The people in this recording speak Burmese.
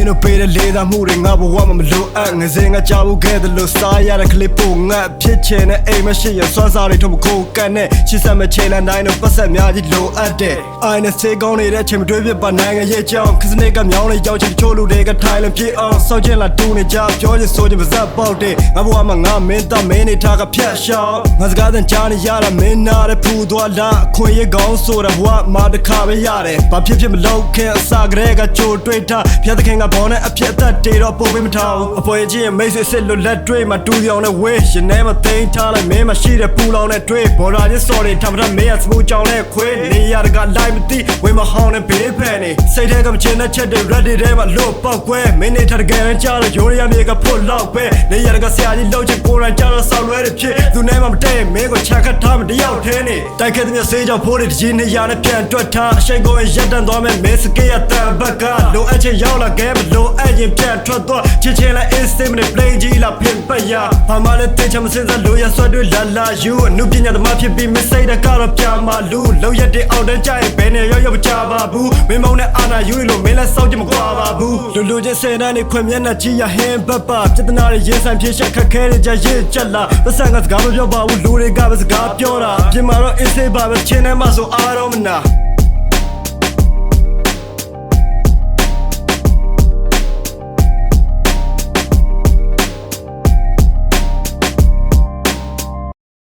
င်းတို့ပေးတဲ့လေးသားမှုတွေငါဘဝမှာမလိုအပ်ငစင်ငါကြောက်ဘူးခဲ့တယ်လို့စားရတဲ့ကလေးပို့ငါဖြစ်ချင်တဲ့အိမ်မရှိရစွမ်းစားတွေထုံမခိုးကန်နဲ့ရှစ်ဆက်မချေလန်တိုင်းတို့ပတ်ဆက်များကြီးလိုအပ်တဲ့အိုင်နဲ့စေးကောင်းနေတဲ့အချိန်မတွေးဖြစ်ပါနိုင်ငံရဲ့ကြောင်းခစနေကမြောင်းလေးကြောက်ချင်တချို့လူတွေကထိုင်လပြည့်အောင်စောက်ချင်လာတူနေကြပြောချင်ဆိုချင်ပါဇက်ပေါက်တဲ့ငါဘဝမှာငါမင်းသားမင်းနေထားကဖြတ်ရှောင်းငါစကားသံကြားနေရတာမင်းနာတဲ့ဖူသွားလားအခွင့်အရေးကောင်းဆိုတာဘဝမှာတစ်ခါပဲရတယ်ဘာဖြစ်ဖြစ်မလုပ်ခင်အစာကလေးကကြိုတွေးထားဖျက်သခင်ကဘောနဲ့အဖြစ်အသက်တေတော့ပို့ပေးမထားဘူးအပွဲချင်းမိတ်ဆွေစစ်လို့လက်တွေးမှာတူပြောင်နဲ့ဝေးရင်ထဲမှာသိမ်းထားလိုက်မင်းမရှိတဲ့ပူလောင်နဲ့တွေးဘော်ဒါချင်းစော်တွေထပ်ထပ်မင်းရစမှုကြောင်နဲ့ခွေးနေရတကလိုက်မသိဝေးမဟောင်းနဲ့ဘေးဖက်နေစိတ်ထဲကမချင်တဲ့ချက်တွေ ready ထဲမှာလွတ်ပေါက်ကွဲမင်းနေထားတကယ်ကြားလို့ရိုးရမြေကဖို့လောက်ပဲနေရတကဆရာကြီးလှုပ်ချင်ကိုယ်တိုင်ကြားတော့ဆောက်လွဲတွေဖြစ်သူနဲ့မှမတည့်မင်းကိုချခတ်ထားမတယောက်ထဲနေတိုက်ခဲ့တဲ့မျက်စေးကြောင့်ဖိုးတွေတကြီးနေရနဲ့ပြန်တွက်ထားအရှိန်ကိုရက်တန်သွားမဲ့မင်းစကေးရတန်ဘက်ကလိုအပ်ချင်ရောက်လာခဲ့မလိုအပ်ရင်ပြန်ထွက်သွားချစ်ချင်လိုက် instant နဲ့ play ကြီးလာပြင်ပတ်ရဘာမှလည်းသိချင်မစင်စားလို့ရဆွတ်တွေလာလာယူအနုပညာသမားဖြစ်ပြီးမစိတ်တကတော့ပြမှာလူလောက်ရက်တဲ့အောက်တန်းကြရင်ဘယ်နဲ့ရောက်မကြပါဘူးမင်းမောင်နဲ့အာနာယူလို့မင်းလည်းစောက်ကြမကွာပါဘူးလူချင်းစင်တန်းနေခွင့်မျက်နှာကြီးရဟင်းဘက်ပါပြဿနာတွေရင်ဆိုင်ဖြေရှက်ခက်ခဲနေကြရစ်ချက်လာပတ်စံကစကားမပြောပါဘူးလူတွေကပဲစကားပြောတာပြင်မာတော့ instant ပါပဲချင်းထဲမှာဆိုအားတော့မနာ